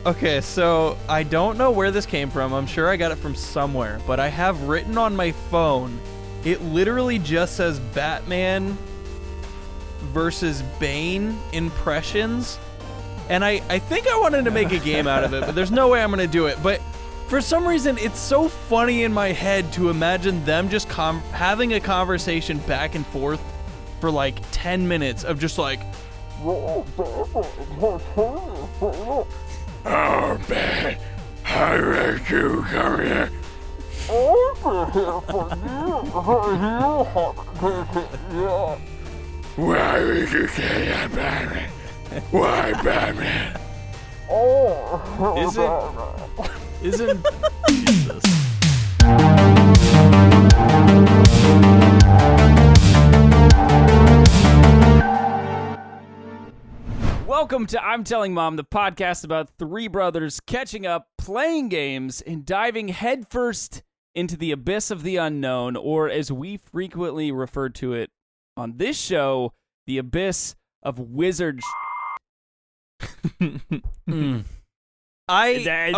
Okay, so I don't know where this came from. I'm sure I got it from somewhere, but I have written on my phone, it literally just says Batman versus Bane impressions. And I think I wanted to make a game out of it, but there's no way I'm going to do it. But for some reason, it's so funny in my head to imagine them just having a conversation back and forth for like 10 minutes of just like, Oh, man, how did you come here? Why would you say that, Batman? Why, Batman? Isn't Jesus. Welcome to I'm Telling Mom, the podcast about three brothers catching up, playing games, and diving headfirst into the abyss of the unknown, or as we frequently refer to it on this show, the abyss of wizard. That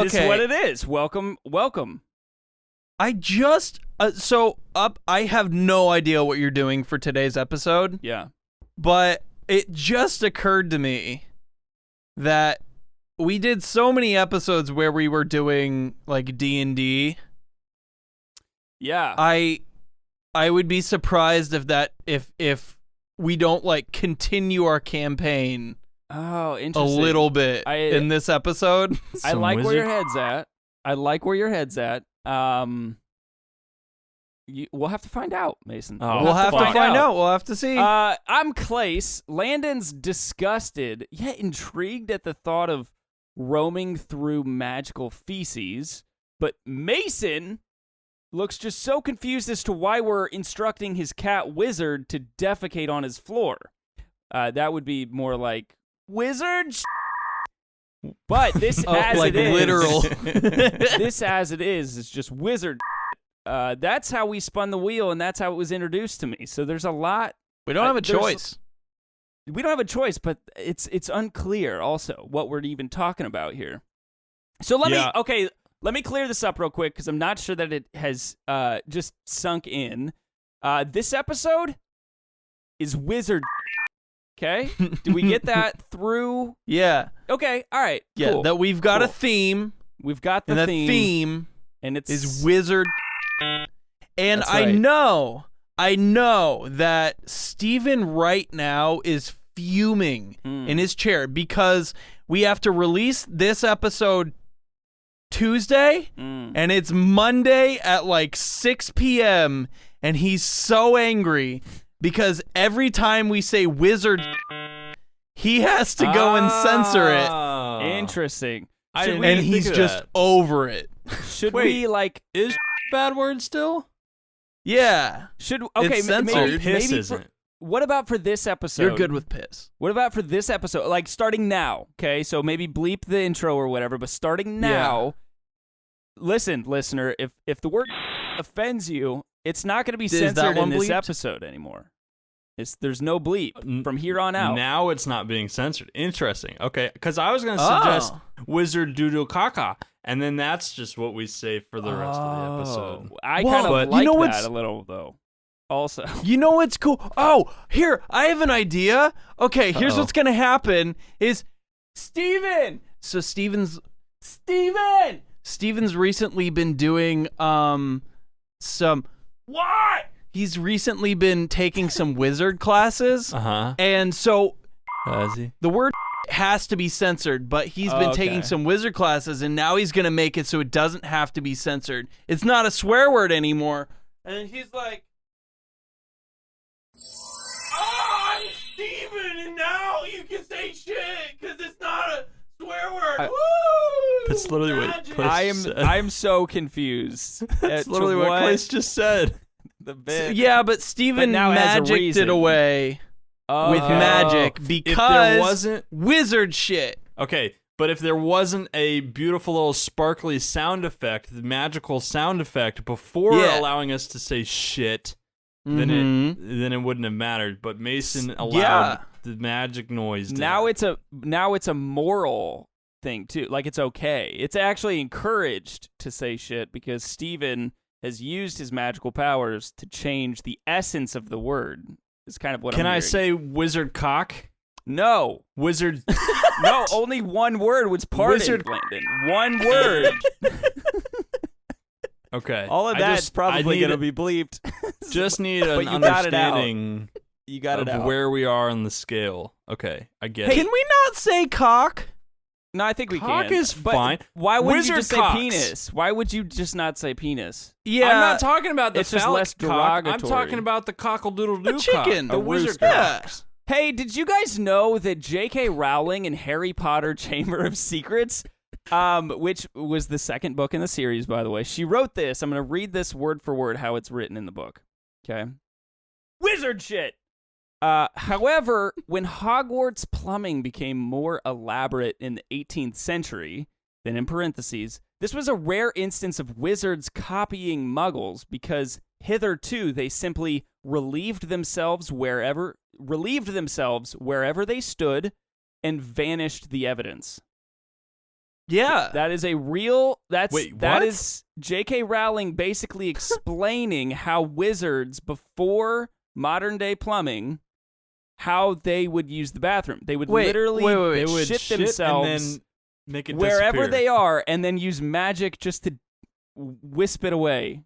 is what it is. Welcome. I just I have no idea what you're doing for today's episode. Yeah. But it just occurred to me that we did so many episodes where we were doing like D&D. Yeah. I would be surprised if we don't like continue our campaign Oh, interesting. a little bit in this episode. I like where your head's at. We'll have to find out, Mason. We'll have to find out. We'll have to see. I'm Clase. Landon's disgusted, yet intrigued at the thought of roaming through magical feces. But Mason looks just so confused as to why we're instructing his cat Wizard to defecate on his floor. That would be more like wizard. But this as like it is, literal. this as it is just wizard. That's how we spun the wheel, and that's how it was introduced to me. So there's a lot. We don't have a choice. We don't have a choice, but it's unclear also what we're even talking about here. So let me clear this up real quick because I'm not sure that it has just sunk in. This episode is wizard. Okay, did we get that through? Yeah. Okay. All right. Yeah. Cool. That we've got a theme. We've got the and theme, and is wizard. And That's right. I know that Steven right now is fuming in his chair because we have to release this episode Tuesday and it's Monday at like 6 p.m. and he's so angry because every time we say wizard, he has to go and censor it. Interesting. And he's just over it. Should we like is bad word still? Yeah. Okay, it's censored. Piss isn't. What about for this episode? You're good with piss. What about for this episode? Like starting now, okay? So maybe bleep the intro or whatever, but starting now, listen, listener, if the word offends you, it's not going to be censored in this episode anymore. There's no bleep from here on out. Now it's not being censored. Interesting. Okay, because I was going to suggest wizard doodle caca, and then that's just what we say for the rest of the episode. I kind of like that a little, though. Also, you know what's cool? Oh, here, I have an idea. Okay, here's what's going to happen is Steven. So Steven's recently been doing some what? He's recently been taking some wizard classes. And so the word has to be censored, but he's been taking some wizard classes, and now he's going to make it so it doesn't have to be censored. It's not a swear word anymore. And he's like, I'm Steven, and now you can say shit because it's not a swear word. Woo! That's literally what Clase said. I'm so confused. That's literally what Clase just said. The bit. Yeah, but Steven magicked it away with magic because there wasn't wizard shit. Okay, but if there wasn't a beautiful little sparkly sound effect, the magical sound effect before allowing us to say shit, then it wouldn't have mattered. But Mason allowed the magic noise. Now it's a moral thing too. Like, it's okay. It's actually encouraged to say shit because Steven has used his magical powers to change the essence of the word. Is kind of what Can I'm I hearing. say wizard cock? No. Wizard. No, only one word was parted, Wizard- Landon. One word. Okay. All of I that's just- probably I going need to it- be bleeped. Just need But an you got it out. understanding You got it of out. where we are on the scale. Okay, I get Can it. we not say cock? No, I think we Cock can. is But fine. Why would you Wizard just cocks. say penis? Why would you just not say penis? Yeah. I'm not talking about the It's just phallic less cock. I'm derogatory. talking about the cockle-doodle-doo A chicken. cock. The A wizard rooster. Yeah. cocks. Hey, did you guys know that J.K. Rowling in Harry Potter Chamber of Secrets, which was the second book in the series, by the way, she wrote this. I'm going to read this word for word how it's written in the book. Okay? Wizard shit! However, when Hogwarts plumbing became more elaborate in the 18th century, then in parentheses, this was a rare instance of wizards copying muggles because hitherto they simply relieved themselves wherever they stood and vanished the evidence. Yeah. That is a real that what? is J.K. Rowling basically explaining how wizards before modern day plumbing, how they would use the bathroom. They would literally wait. They would shit shit themselves and then make it wherever disappear. they are, and then use magic just to wisp it away.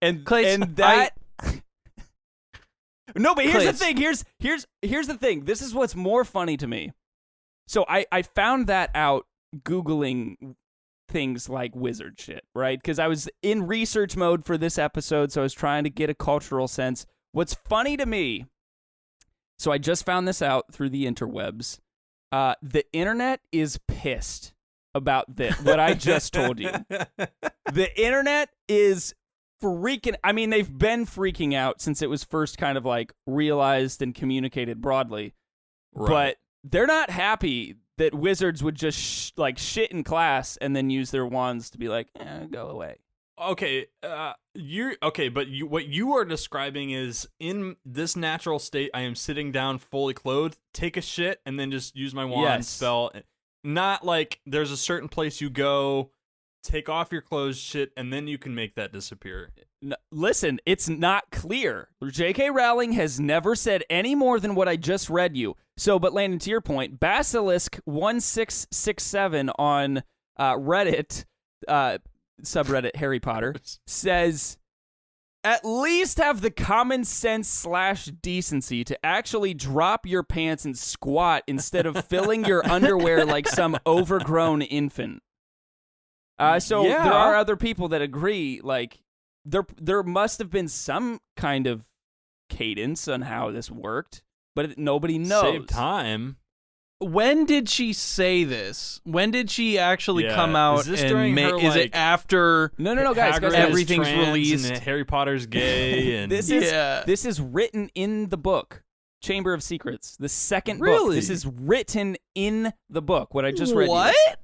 And Clase, and that. No, but here's the Clase. thing. Here's the thing. This is what's more funny to me. So I found that out Googling things like wizard shit, right? Because I was in research mode for this episode, so I was trying to get a cultural sense. What's funny to me, so I just found this out through the interwebs. The internet is pissed about this, what I just told you. The internet is freaking, I mean, they've been freaking out since it was first kind of like realized and communicated broadly. Right. But they're not happy that wizards would just shit in class and then use their wands to be like, go away. Okay, what you are describing is in this natural state, I am sitting down fully clothed, take a shit, and then just use my wand Yes. spell. Not like there's a certain place you go, take off your clothes, shit, and then you can make that disappear. Listen, it's not clear. J.K. Rowling has never said any more than what I just read you. So, but Landon, to your point, Basilisk1667 on Reddit, subreddit Harry Potter, says, at least have the common sense / decency to actually drop your pants and squat instead of filling your underwear like some overgrown infant. So Yeah. there are other people that agree, like, there must have been some kind of cadence on how this worked, but nobody knows. Save time. When did she say this? When did she actually Yeah. come out Is this and during make? her, Is it like, after? No, guys, Hagrid is everything's trans released. and Harry Potter's gay, and This is written in the book, Chamber of Secrets, the second book. Really? This is written in the book. What I just read. What? You.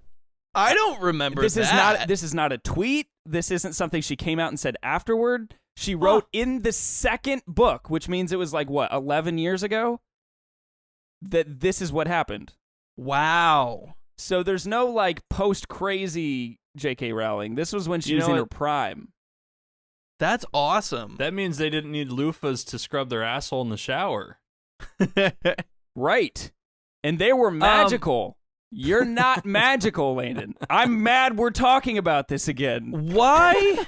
I don't remember This that. is not a tweet. This isn't something she came out and said afterward. She wrote in the second book, which means it was like what, 11 years ago, that this is what happened. Wow. So there's no like post crazy J.K. Rowling. This was when she was in her prime. That's awesome. that means they didn't need loofahs to scrub their asshole in the shower. Right. And they were magical. You're not magical, Landon. I'm mad we're talking about this again. Why?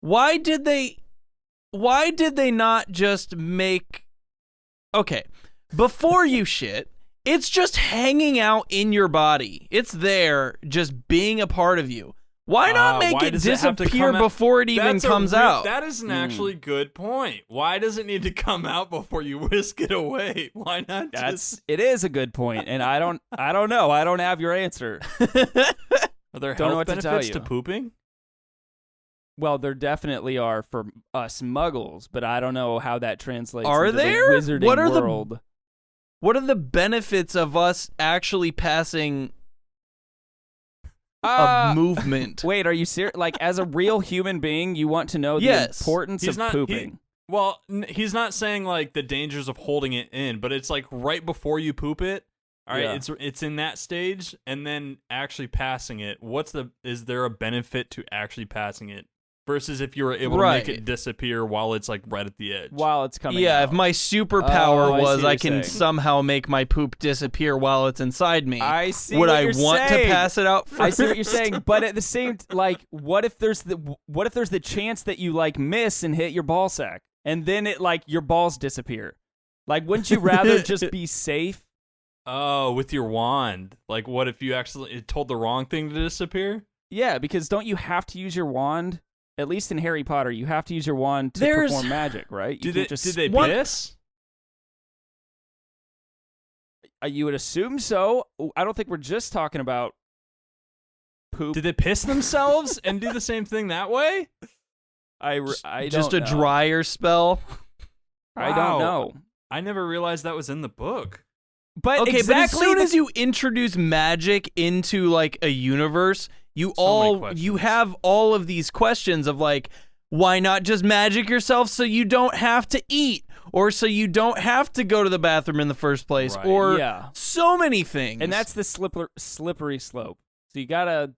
Why did they not just make? Okay, before you shit, it's just hanging out in your body. It's there, just being a part of you. Why not make why it does it have to disappear come out- before it even That's a comes real- out? That is an actually good point. Why does it need to come out before you whisk it away? Why not just... It is a good point, and I don't know. I don't have your answer. Are there Don't know health what to tell benefits you. to pooping? Well, there definitely are for us muggles, but I don't know how that translates Are into there? the wizarding What are the- world. What are the benefits of us actually passing a movement? Wait, are you serious? Like, as a real human being, you want to know the Yes. importance He's of not- pooping? Well, he's not saying like the dangers of holding it in, but it's like right before you poop it, All right, it's in that stage, and then actually passing it. Is there a benefit to actually passing it versus if you were able to make it disappear while it's like right at the edge? While it's coming Yeah, out. if my superpower was I can saying. somehow make my poop disappear while it's inside me, I see would what I you're want saying. to pass it out first? I see what you're saying, but at the same like what if there's the chance that you like miss and hit your ball sack and then it like your balls disappear? Like wouldn't you rather just be safe? Oh, with your wand. Like, what if you actually told the wrong thing to disappear? Yeah, because don't you have to use your wand? At least in Harry Potter, you have to use your wand to perform magic, right? You Did they piss? You would assume so. I don't think we're just talking about poop. Did they piss themselves and do the same thing that way? I just don't a know. dryer spell. I don't know. I never realized that was in the book. But Okay, exactly but as soon as you introduce magic into like a universe, you have all of these questions of like, why not just magic yourself so you don't have to eat, or so you don't have to go to the bathroom in the first place, Right. or so many things. And that's the slippery slope. So you gotta.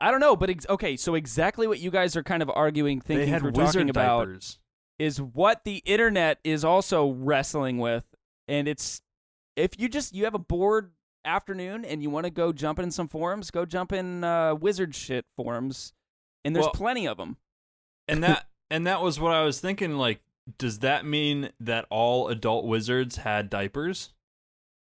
I don't know, but okay. So exactly what you guys are kind of arguing, They thinking had through, wizard talking about, diapers. is what the internet is also wrestling with, and it's if you have a bored afternoon and you want to go jump in some forums, go jump in wizard shit forums, and there's plenty of them. And that was what I was thinking. Like, does that mean that all adult wizards had diapers?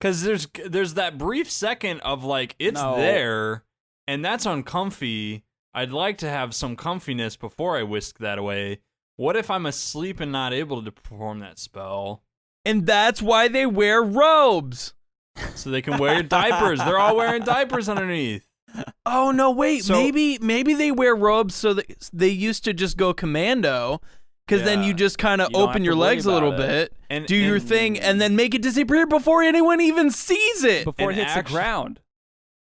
Because there's that brief second of like it's there, and that's uncomfy. I'd like to have some comfiness before I whisk that away. What if I'm asleep and not able to perform that spell? And that's why they wear robes. So they can wear diapers. They're all wearing diapers underneath. Oh no, wait. So- maybe they wear robes so that they used to just go commando, because then you just kind of You don't open have your to worry legs a little about bit, And- do your and- thing, and then make it disappear before anyone even sees it. Before it And hits the ground.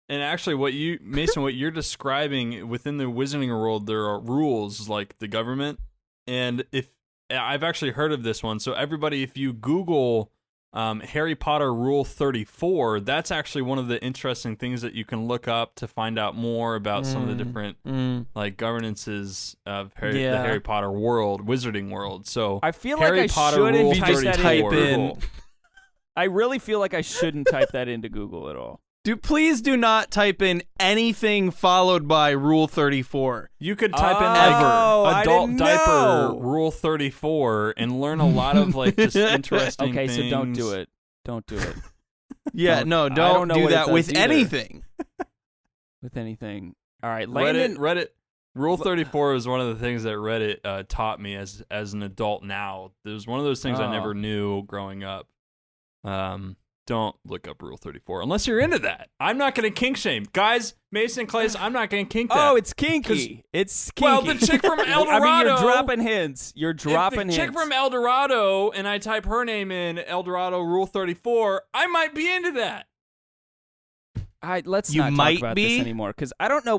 And actually, what you're describing within the wizarding world, there are rules like the government. And if I've actually heard of this one, so everybody, if you Google Harry Potter Rule 34, that's actually one of the interesting things that you can look up to find out more about some of the different like governances of the Harry Potter world, wizarding world. So I feel Harry like I Potter shouldn't Rule type that 34. into I really feel like I shouldn't type that into Google at all. Please do not type in anything followed by Rule 34. You could type in Oh, I like adult didn't diaper know. Rule 34 and learn a lot of like just interesting Okay, things. so don't do it. Don't do it. Yeah, Don't- no, I don't don't know do what it that does with either. anything. With anything. All right, Landon. Reddit Rule 34 is one of the things that Reddit taught me as an adult now. It was one of those things I never knew growing up. Don't look up Rule 34 unless you're into that. I'm not going to kink shame. Guys, Mason and Clase, I'm not going to kink that. Oh, it's kinky. It's kinky. Well, the chick from El I mean, you're Dorado- dropping hints. You're dropping if the hints. chick from El Dorado and I type her name in El Dorado Rule 34, I might be into that. Let's You not might talk about be? this anymore because I don't know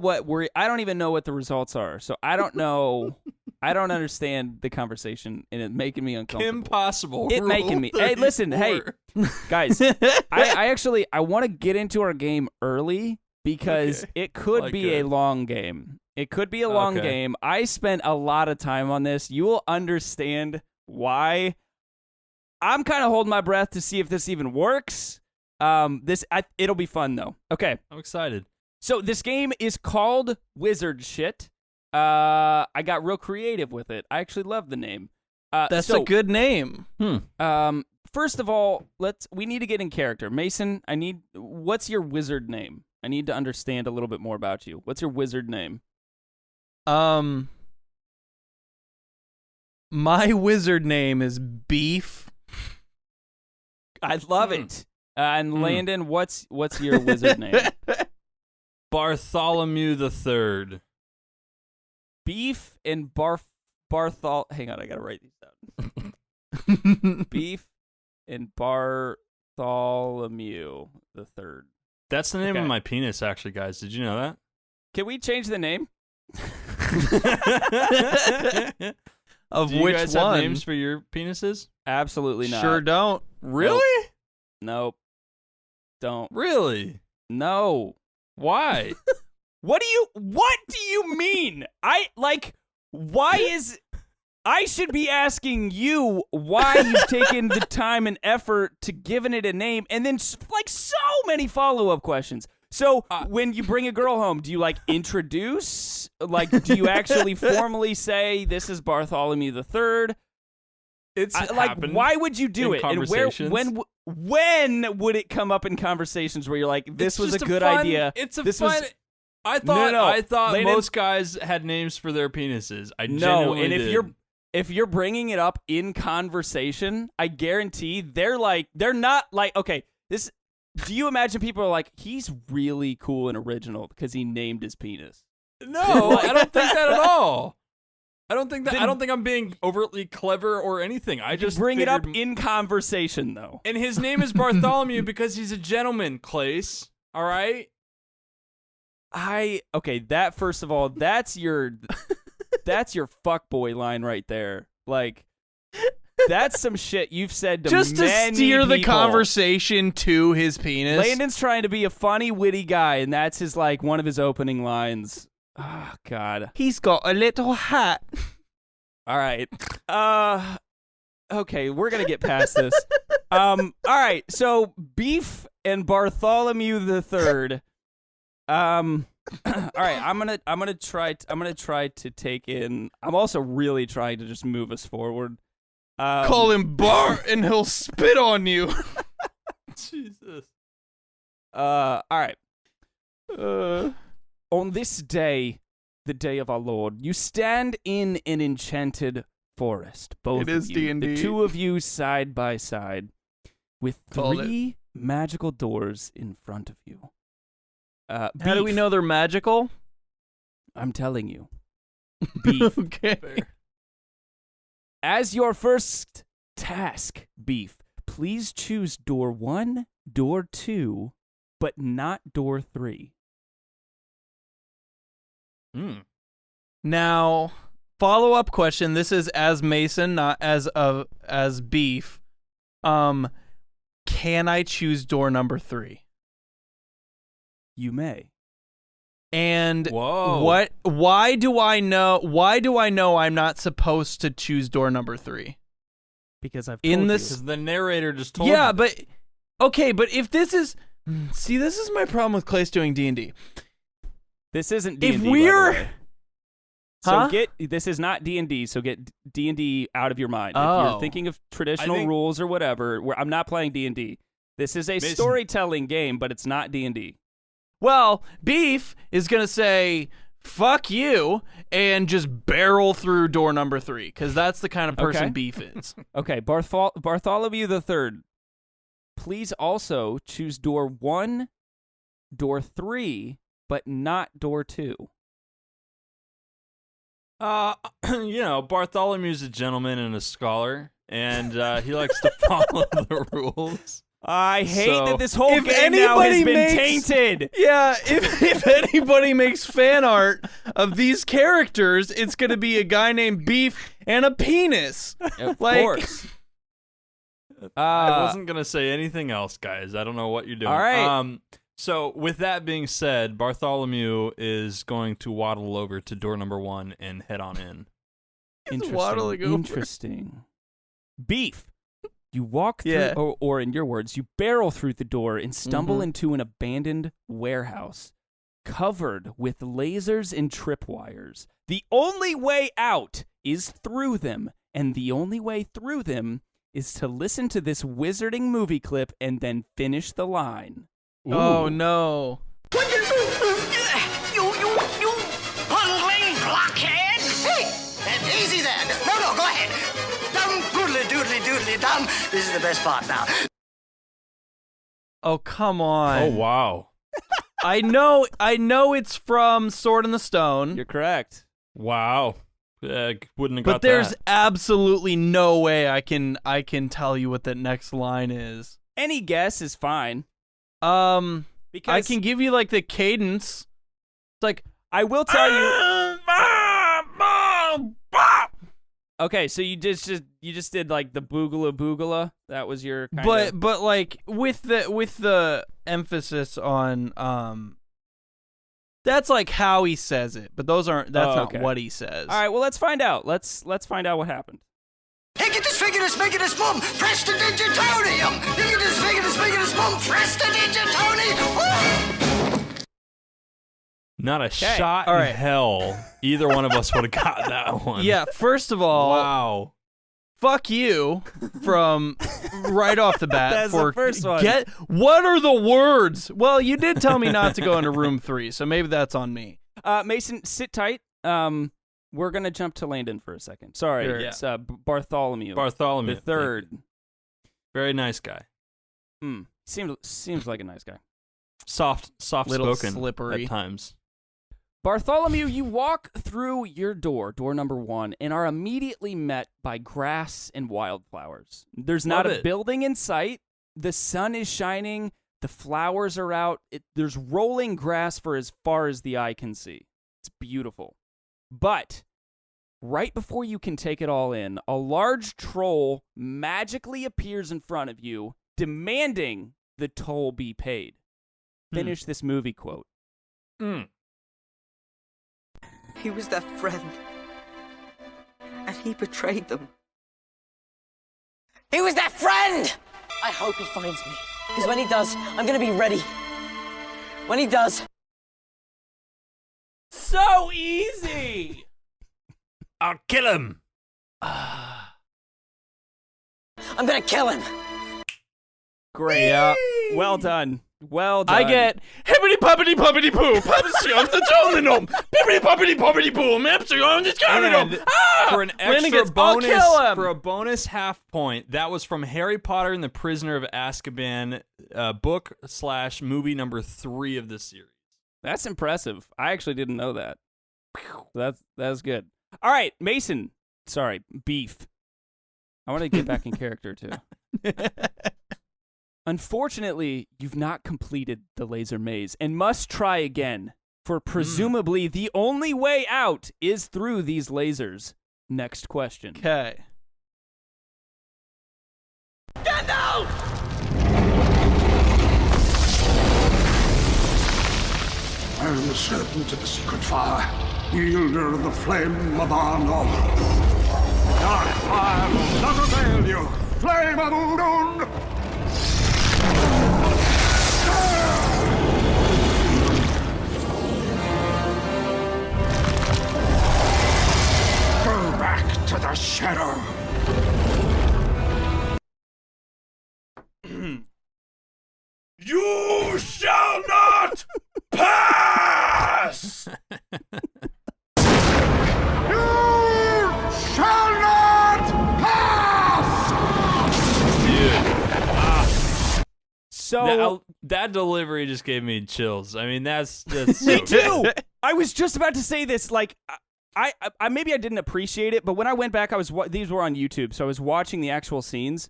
I don't even know what the results are. So I don't know. I don't understand the conversation, and it's making me uncomfortable. Impossible. It Rule making me. Hey, listen. Hey, 34. guys. I want to get into our game early because Okay. it could Like be a good. long game. It could be a long Okay. game. I spent a lot of time on this. You will understand why. I'm kind of holding my breath to see if this even works. It'll be fun though. Okay. I'm excited. So this game is called Wizard Shit. I got real creative with it. I actually love the name. That's so, a good name. First of all, we need to get in character. Mason, what's your wizard name? I need to understand a little bit more about you. What's your wizard name? My wizard name is Beef. I love it. And Landon, what's your wizard name? Bartholomew the Third. Beef and Barthol. Hang on, I gotta write these down. Beef and Bartholomew the Third. That's the name Okay. of my penis, actually, guys. Did you know Can we change the name? that? Of Do you which guys one? have names for your penises? Absolutely not. Really don't. Really? Nope. Don't. Really? No. Why? What do you mean? I should be asking you why you've taken the time and effort to giving it a name, and then like so many follow-up questions. So when you bring a girl home, do you like introduce? Like, do you actually formally say this is Bartholomew the Third? It's like, happened why would you do in it? And when would it come up in conversations where you're like, this was a good idea? It's a this fun. Was, I thought Landon, most guys had names for their penises. I no, genuinely and did. if you're bringing it up in conversation, I guarantee they're not like, okay, this. Do you imagine people are like, he's really cool and original because he named his penis? No, I don't think that at all. I don't think I'm being overtly clever or anything. I just bring it up in conversation, though. And his name is Bartholomew because he's a gentleman, Clase. All right. Okay. That first of all, that's your fuckboy line right there. Like, that's some shit you've said to just to many steer the people. Conversation to his penis. Landon's trying to be a funny, witty guy, and that's his like one of his opening lines. Oh God. He's got a little hat. All right. Okay, we're gonna get past this. All right. So Beef and Bartholomew the Third. All right. I'm gonna try to take in. I'm also really trying to just move us forward. Call him Bart and he'll spit on you. Jesus. All right. On this day, the day of our Lord, you stand in an enchanted forest. Both it is of you, D&D. the two of you side by side, with three magical doors in front of you. How do we Beef, know they're magical? I'm telling you. Beef. Okay. As your first task, Beef, please choose door 1, door 2, but not door 3. Now, follow-up question. This is as Mason, not as Beef. Can I choose door number 3? You may. And Whoa. why do I know I'm not supposed to choose door number 3? Because I've In told this- you. Because the narrator just told Yeah, you. but okay, but if this is see, this is my problem with Clase doing D&D. This isn't D&D, If by we're the way. Huh? So this is not D&D, so get D&D out of your mind. If Oh. you're thinking of traditional think- rules or whatever, I'm not playing D&D. This is a Mason. storytelling game, but it's not D&D. Well, Beef is going to say, fuck you, and just barrel through door number 3, because that's the kind of person Okay. Beef is. Okay, Bartholomew the Third. Please also choose door 1, door 3, but not door 2. Bartholomew's a gentleman and a scholar, and he likes to follow the rules. I hate So, that this whole if game now has anybody been makes- tainted. Yeah, if anybody makes fan art of these characters, it's going to be a guy named Beef and a penis. Of Like- course. I wasn't gonna say anything else, guys. I don't know what you're doing. All right. So with that being said, Bartholomew is going to waddle over to door number 1 and head on in. waddling over. Interesting. Beef. You walk through, Yeah. or in your words, you barrel through the door and stumble Mhm. into an abandoned warehouse covered with lasers and tripwires. The only way out is through them, and the only way through them is to listen to this wizarding movie clip and then finish the line. Oh, no. You bungling blockhead! Hey, easy there. No, go ahead. Dum doodly dum. This is the best part now. Oh, come on. Oh wow. I know it's from Sword in the Stone, You're correct. Wow. Wouldn't have got but there's that. absolutely no way I can tell you what that next line is. Any guess is fine. I Because can give you like the cadence. It's like I will tell you. Okay, so you just did like the boogala boogala. That was your kind of... but like with the emphasis on that's like how he says it, but that's not what he says. All right, well, let's find out. Let's find out what happened. Hicketus, figgetus, miggetus, boom, prestidigitonium. Hicketus, figgetus, miggetus, boom, prestidigitonium. Not a shot in hell. Either one of us would have got that one. Yeah, first of all, wow. Fuck you from right off the bat. That's for the first one. What are the words? Well, you did tell me not to go into room 3, so maybe that's on me. Mason, sit tight. We're gonna jump to Landon for a second. Sorry, Sure. it's Bartholomew. Bartholomew. the third. Very nice guy. Seems like a nice guy. Soft Little spoken slippery. at times. Bartholomew, you walk through your door number 1, and are immediately met by grass and wildflowers. There's not a building in sight. The sun is shining. The flowers are out. There's rolling grass for as far as the eye can see. It's beautiful. But right before you can take it all in, a large troll magically appears in front of you, demanding the toll be paid. Finish this movie quote. He was their friend, and he betrayed them. He was their friend! I hope he finds me, because when he does, I'm gonna be ready. When he does... So easy! I'll kill him! I'm gonna kill him! Great. Yeah. Well done. Well done. I get hippity poppity poppity poo, puppety on the tonum, hippity poppity poppity poo, mapsy on the tonum. For an Landon extra gets, "I'll bonus, kill him!" for a bonus half point, that was from Harry Potter and the Prisoner of Azkaban, book/movie number 3 of this series. That's impressive. I actually didn't know that. That's good. All right, Mason. Sorry, Beef. I want to get back in character too. Unfortunately, you've not completed the laser maze and must try again, for presumably the only way out is through these lasers. Next question. Okay. Gandalf! I am the serpent of the secret fire, wielder of the flame of Arnor. Dark fire will not avail you, flame of Udun! Go back to the shadow. You shall not pass! You shall not pass! So That delivery just gave me chills. I mean, that's me so too. I was just about to say this. Like, I maybe I didn't appreciate it, but when I went back, these were on YouTube, so I was watching the actual scenes.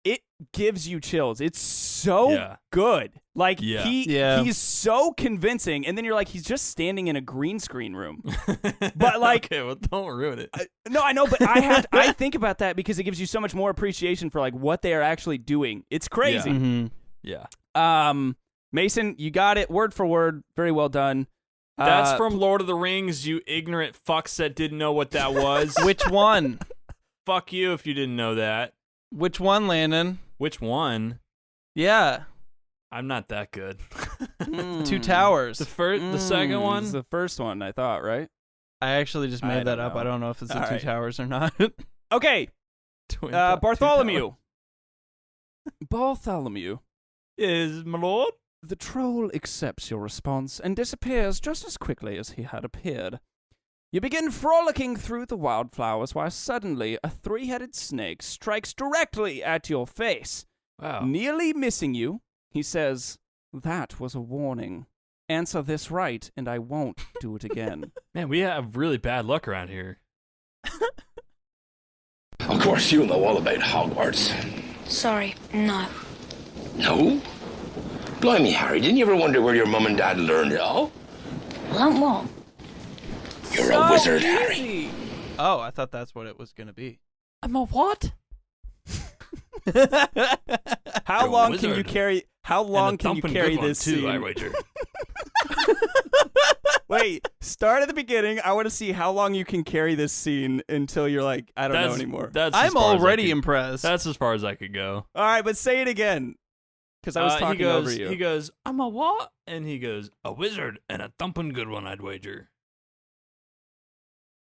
It gives you chills. It's so good. Like he's so convincing, and then you're like, he's just standing in a green screen room. But like, okay, well, don't ruin it. No, I know, but I think about that because it gives you so much more appreciation for like what they are actually doing. It's crazy. Yeah. Mm-hmm. Yeah. Mason, you got it word for word. Very well done. That's from Lord of the Rings, you ignorant fucks that didn't know what that was. Which one? Fuck you if you didn't know that. Which one, Landon? Which one? Yeah. I'm not that good. 2 Towers. The second one? It's the first one, I thought, right? I actually just made that up. know. I don't know if it's the All 2 right. Towers or not. Okay. Twin Bartholomew. Bartholomew. Is my lord? The troll accepts your response and disappears just as quickly as he had appeared. You begin frolicking through the wildflowers while suddenly a 3-headed snake strikes directly at your face. Wow. Nearly missing you, he says, "That was a warning. Answer this right, and I won't do it again." Man, we have really bad luck around here. Of course you know all about Hogwarts. Sorry, no. No? Blimey, Harry, didn't you ever wonder where your mum and dad learned it all? Learn what? You're a wizard, Harry. Easy. Oh, I thought that's what it was going to be. I'm a what? You're a How long can you wizard. carry How long can you carry this too, scene? I wager. Wait, start at the beginning. I want to see how long you can carry this scene until you're like, I don't know anymore. I'm already impressed. That's as far as I could go. All right, but say it again. Because I was talking over you. He goes, I'm a what? And he goes, a wizard and a thumping good one, I'd wager.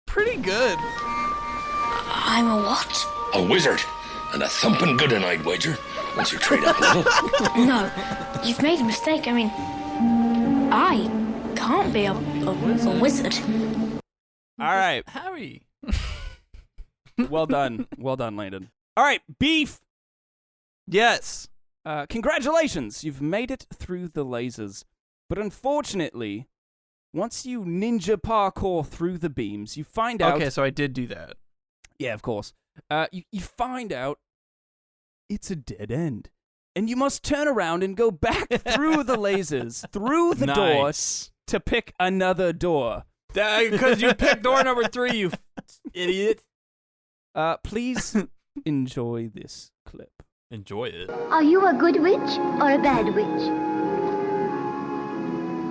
Pretty good. I'm a what? A wizard and a thumping good one, I'd wager. Once you trade up a little. No, you've made a mistake. I mean, I can't be a wizard. All right. Harry. Well done. Well done, Landon. All right, Beef. Yes. Congratulations. You've made it through the lasers. But unfortunately, once you ninja parkour through the beams, you find out... Okay, so I did do that. Yeah, of course. You find out it's a dead end. And you must turn around and go back through the lasers, through the door, to pick another door. Because you picked door number 3, you idiot. Please enjoy this clip. Enjoy it. Are you a good witch or a bad witch?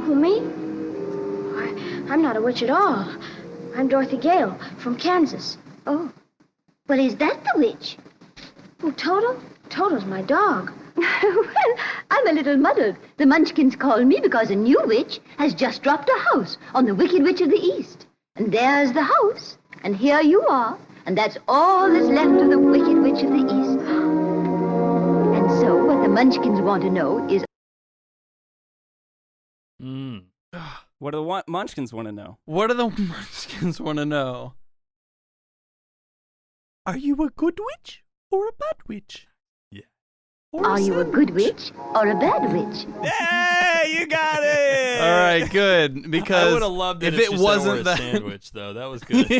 Who, me? I'm not a witch at all. I'm Dorothy Gale from Kansas. Oh. Well, is that the witch? Oh, Toto? Toto's my dog. Well, I'm a little muddled. The Munchkins call me because a new witch has just dropped a house on the Wicked Witch of the East. And there's the house, and here you are, and that's all that's left of the Wicked Witch of the East. And so what the Munchkins want to know is... What do the Munchkins want to know? What do the Munchkins want to know? Are you a good witch or a bad witch? Yeah. Are you a good witch or a bad witch? Hey, you got it! All right, good. Because I would have loved it if it wasn't a that sandwich, though. That was good.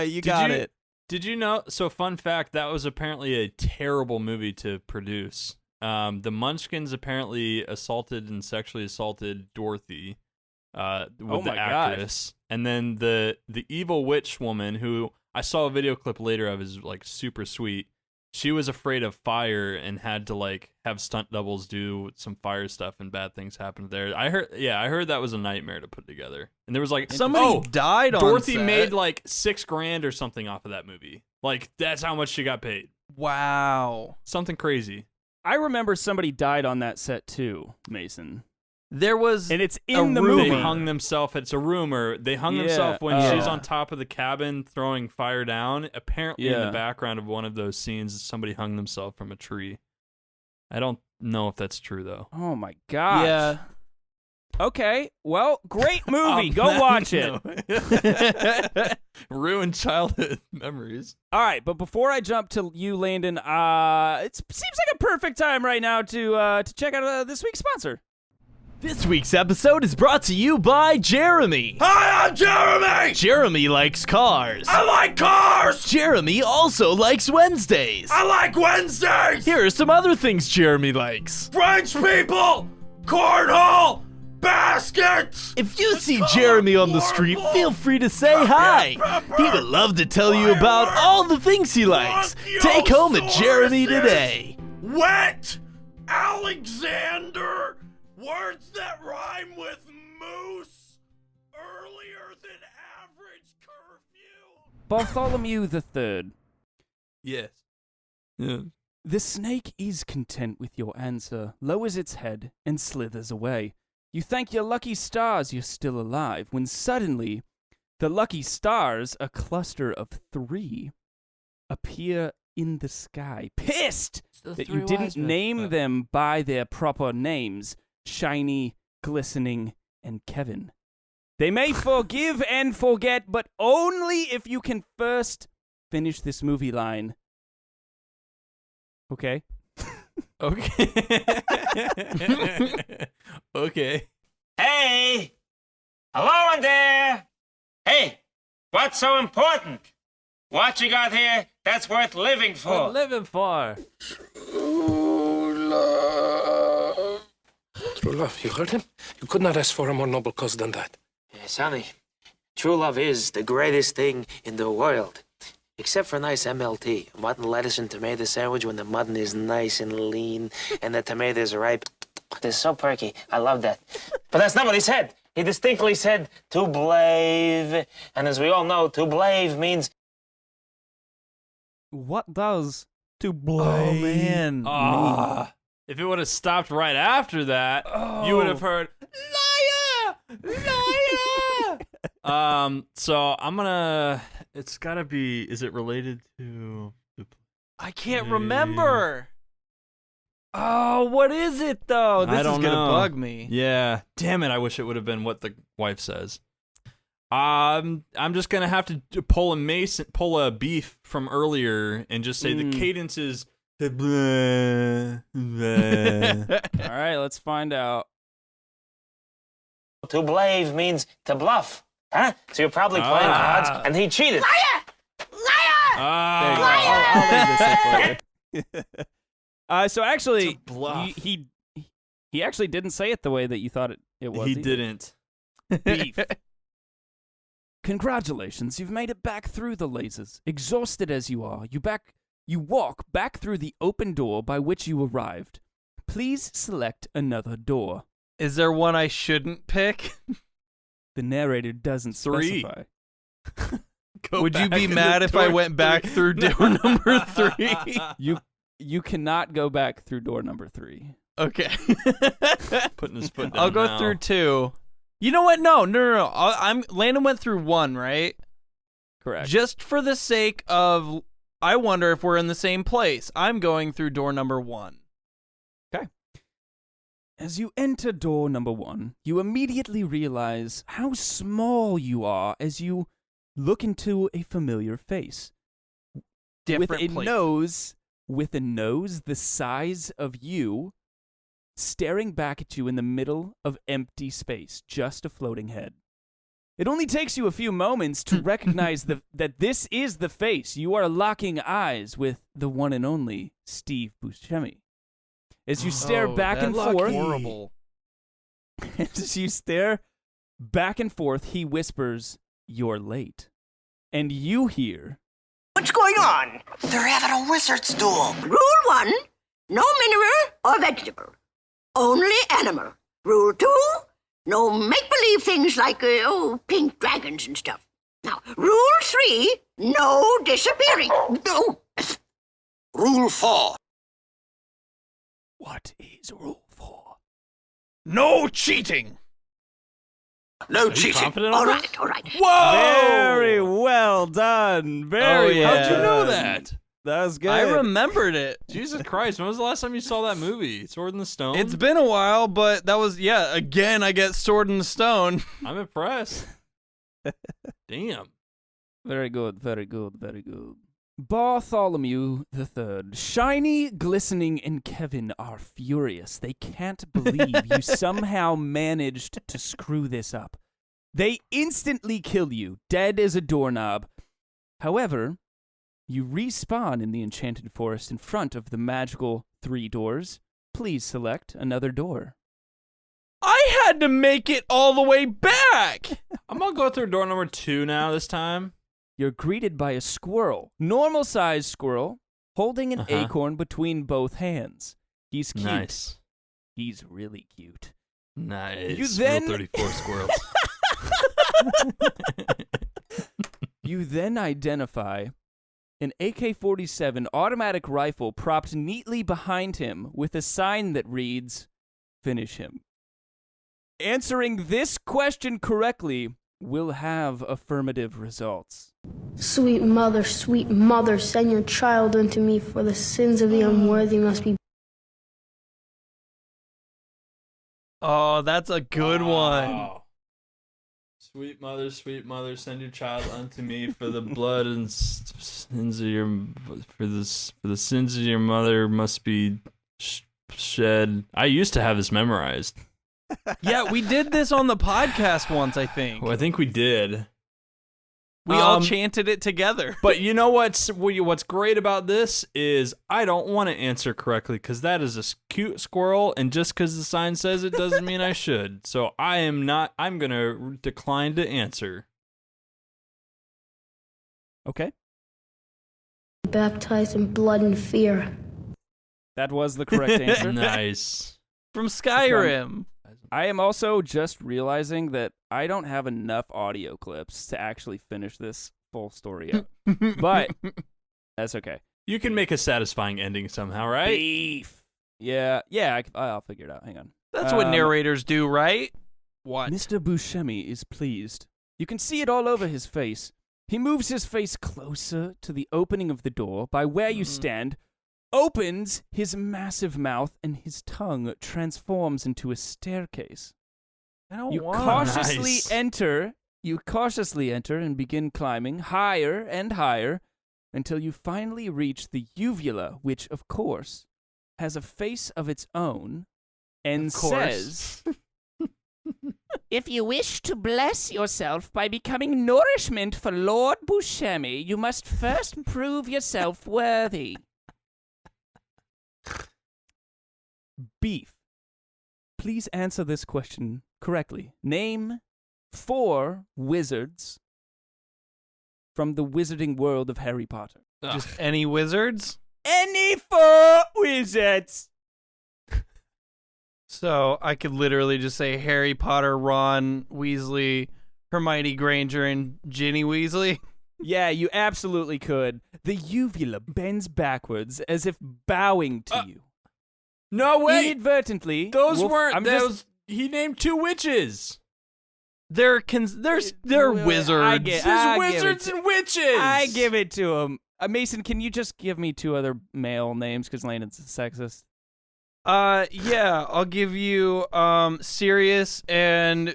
You got it. Did you know? So, fun fact, that was apparently a terrible movie to produce. The Munchkins apparently assaulted and sexually assaulted Dorothy with the actress. God. And then the evil witch woman, who I saw a video clip later of, is like super sweet. She was afraid of fire and had to like have stunt doubles do some fire stuff, and bad things happened there. I heard that was a nightmare to put together. And there was like somebody died on Dorothy set. made like $6,000 or something off of that movie. Like that's how much she got paid. Wow. Something crazy. I remember somebody died on that set too, Mason. There was, and it's in the movie. They hung themselves. It's a rumor. They hung themselves when she's on top of the cabin throwing fire down. Apparently, in the background of one of those scenes, somebody hung themselves from a tree. I don't know if that's true though. Oh my gosh. Yeah. Okay. Well, great movie. Go watch it. Ruined childhood memories. All right, but before I jump to you, Landon, it seems like a perfect time right now to check out this week's sponsor. This week's episode is brought to you by Jeremy. Hi, I'm Jeremy! Jeremy likes cars. I like cars! Jeremy also likes Wednesdays. I like Wednesdays! Here are some other things Jeremy likes. French people! Cornhole! Baskets! If you see Jeremy on the street, feel free to say hi. He would love to tell you about all the things he likes. Take home at Jeremy today. Wet! Alexander! Words that rhyme with moose. Earlier than average curfew. Bartholomew III. Yes. Yeah. The snake is content with your answer, lowers its head, and slithers away. You thank your lucky stars you're still alive, when suddenly the lucky stars, a cluster of 3, appear in the sky, pissed that you didn't name them by their proper names. Shiny, glistening, and Kevin. They may forgive and forget, but only if you can first finish this movie line. Okay? Okay. Okay. Hey! Hello in there! Hey! What's so important? What you got here that's worth living for? Worth living for. True love, you heard him? You could not ask for a more noble cause than that. Sonny, true love is the greatest thing in the world. Except for a nice MLT, mutton, lettuce, and tomato sandwich when the mutton is nice and lean and the tomatoes are ripe. They're so perky. I love that. But that's not what he said. He distinctly said to blave. And as we all know, to blave means... What does to Oh blame? man. If it would have stopped right after that, you would have heard liar. So I'm gonna. It's gotta be. Is it related to? I can't remember. Oh, what is it though? This I is don't gonna know. bug me. Yeah. Damn it! I wish it would have been what the wife says. I'm just gonna have to pull a beef from earlier, and just say the cadence is. All right, let's find out. To blave means to bluff. Huh? So you're probably playing cards, and he cheated. Liar! Liar! I'll leave this in for you. So actually, bluff. he actually didn't say it the way that you thought it was. He either. didn't. Beef. Congratulations, you've made it back through the lasers. Exhausted as you are, you walk back through the open door by which you arrived. Please select another door. Is there one I shouldn't pick? The narrator doesn't 3. specify. Would you back be into mad if I door went back 3. through door number 3? You cannot go back through door number 3. Okay. Putting his foot down. I'll go now. through 2. You know what? No. Landon went through 1, right? Correct. Just for the sake of, I wonder if we're in the same place. I'm going through door number 1. Okay. As you enter door number 1, you immediately realize how small you are as you look into a familiar face. Different With a nose the size of you, staring back at you in the middle of empty space, just a floating head. It only takes you a few moments to recognize that this is the face. You are locking eyes with the one and only Steve Buscemi. As you stare back and forth, horrible. as you stare back and forth, he whispers, "You're late," and you hear, What's going on? They're having a wizard's duel. Rule 1, no mineral or vegetable. Only animal. Rule 2, no make-believe things like, pink dragons and stuff. Now, Rule 3, no disappearing. No. Rule 4. "What is rule 4? No cheating. No Are you cheating. confident All on right, this? all right. Whoa! Very well done. Very yeah. well How'd you know done. that? That was good. I remembered it. Jesus Christ! When was the last time you saw that movie, Sword in the Stone? It's been a while, but that was, again, I get Sword in the Stone. I'm impressed. Damn. Very good, very good, very good. Bartholomew III. Shiny, Glistening, and Kevin are furious. They can't believe you somehow managed to screw this up. They instantly kill you, dead as a doorknob. However, you respawn in the enchanted forest in front of the magical 3 doors. Please select another door. I had to make it all the way back. I'm gonna go through door number 2 now. This time. You're greeted by a squirrel, normal-sized squirrel, holding an acorn between both hands. He's cute. Nice. He's really cute. Nice. You then- Rule 34 squirrels. You then identify an AK-47 automatic rifle propped neatly behind him with a sign that reads, "Finish him." Answering this question correctly will have affirmative results. Sweet mother, send your child unto me, for the sins of the unworthy must be. Oh, that's a good one. Wow. Sweet mother, send your child unto me for the blood and sins of your for the sins of your mother must be shed. I used to have this memorized. Yeah, we did this on the podcast once, I think. Well, I think we did. We all chanted it together. But you know what's great about this is I don't want to answer correctly because that is a cute squirrel, and just because the sign says it doesn't mean I should. So I'm going to decline to answer. Okay. baptized in blood and fear. That was the correct answer. Nice. From Skyrim. I am also just realizing that I don't have enough audio clips to actually finish this full story up. But that's okay. You can make a satisfying ending somehow, right? Beef. Yeah, I'll figure it out. Hang on. That's what narrators do, right? What? Mr. Buscemi is pleased. You can see it all over his face. He moves his face closer to the opening of the door by where you stand, opens his massive mouth, and his tongue transforms into a staircase. I don't You want cautiously enter. You cautiously enter and begin climbing higher and higher until you finally reach the uvula, which, of course, has a face of its own and says, "If you wish to bless yourself by becoming nourishment for Lord Buscemi, you must first prove yourself worthy." Beef, please answer this question correctly. Name 4 wizards from the wizarding world of Harry Potter. Just any wizards? Any 4 wizards. So I could literally just say Harry Potter, Ron Weasley, Hermione Granger, and Ginny Weasley. Yeah, you absolutely could. The uvula bends backwards as if bowing to you. No way. Inadvertently. Those weren't those. He named 2 witches. They're wizards. There's wizards and witches. I give it to him. Mason, can you just give me 2 other male names because Landon's a sexist? Yeah, I'll give you Sirius and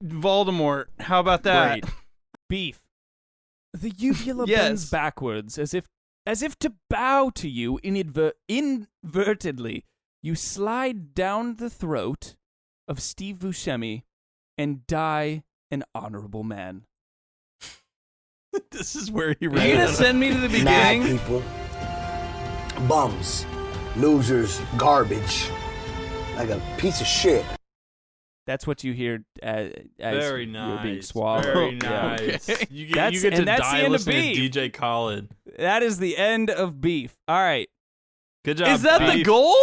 Voldemort. How about that? Great. Beef. The uvula bends backwards as if to bow to you inadvertently. You slide down the throat of Steve Buscemi and die an honorable man. This is where he Are you gonna send me to the beginning? Mad people, bums, losers, garbage, like a piece of shit. That's what you hear as Very you're being nice. swallowed. Very Yeah. nice. Okay. You get to that's die the end of listening to Beef. DJ Khaled. That is the end of Beef. All right. Good job. Is that Beef. the goal?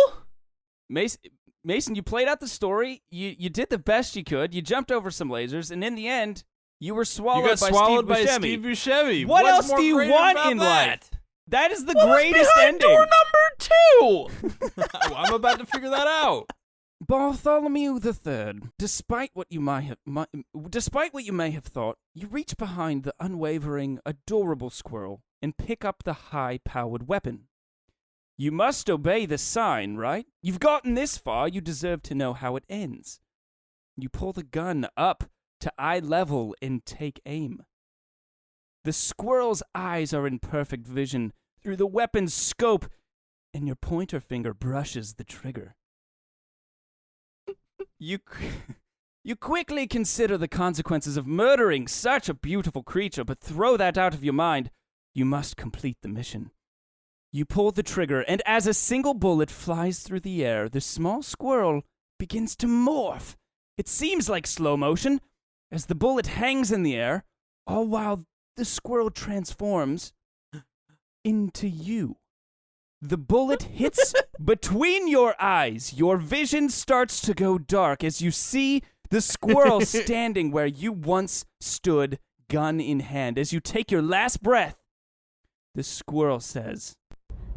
Mason, you played out the story. You did the best you could. You jumped over some lasers, and in the end, you were swallowed You got by swallowed Steve by Buscemi. Steve Buscemi. What What's else more do you great want about in that? life? That is the What was greatest behind ending. door number 2? I'm about to figure that out. Bartholomew III, despite what you may have thought, you reach behind the unwavering, adorable squirrel and pick up the high-powered weapon. You must obey the sign, right? You've gotten this far, you deserve to know how it ends. You pull the gun up to eye level and take aim. The squirrel's eyes are in perfect vision through the weapon's scope, and your pointer finger brushes the trigger. You quickly consider the consequences of murdering such a beautiful creature, but throw that out of your mind. You must complete the mission. You pull the trigger, and as a single bullet flies through the air, the small squirrel begins to morph. It seems like slow motion, as the bullet hangs in the air, all while the squirrel transforms into you. The bullet hits between your eyes. Your vision starts to go dark as you see the squirrel standing where you once stood, gun in hand. As you take your last breath, the squirrel says,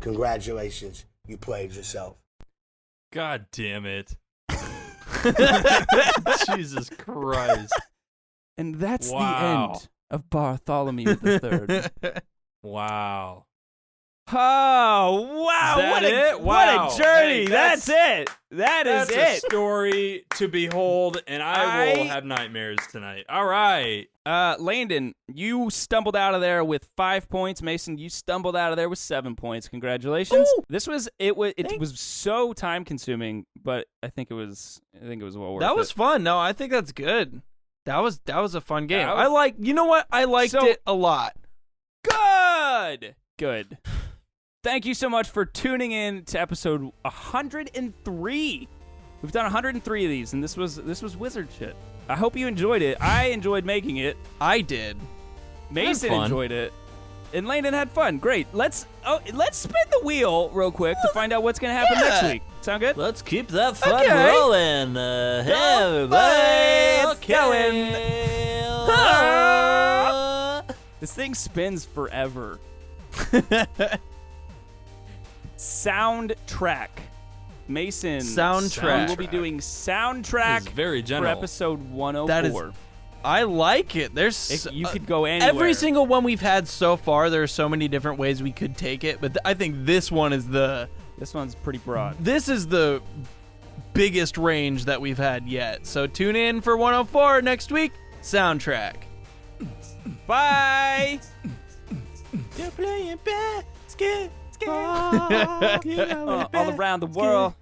Congratulations, you played yourself. God damn it. Jesus Christ. And that's the end of Bartholomew III. Wow. Oh, wow. What a journey. That's it. That's a story to behold, and I will have nightmares tonight. All right. Landon, you stumbled out of there with 5 points. Mason, you stumbled out of there with 7 points. Congratulations. Ooh. It was so time consuming, but I think it was well worth it. That was fun. No, I think that's good. That was a fun game. Yeah, you know what? I liked it a lot. Good. Thank you so much for tuning in to episode 103. We've done 103 of these, and this was wizard shit. I hope you enjoyed it. I enjoyed making it. I did. Mason enjoyed it. And Landon had fun. Great. Let's spin the wheel real quick to find out what's going to happen next week. Sound good? Let's keep that fun rolling. Hey, everybody. It's going. This thing spins forever. Soundtrack. Mason. Soundtrack. We will be doing soundtrack very for general. episode 104. That is, I like it. You could go anywhere. Every single one we've had so far, there are so many different ways we could take it, but I think this one is This one's pretty broad. This is the biggest range that we've had yet. So tune in for 104 next week. Soundtrack. Bye. They're playing basketball. All around the world.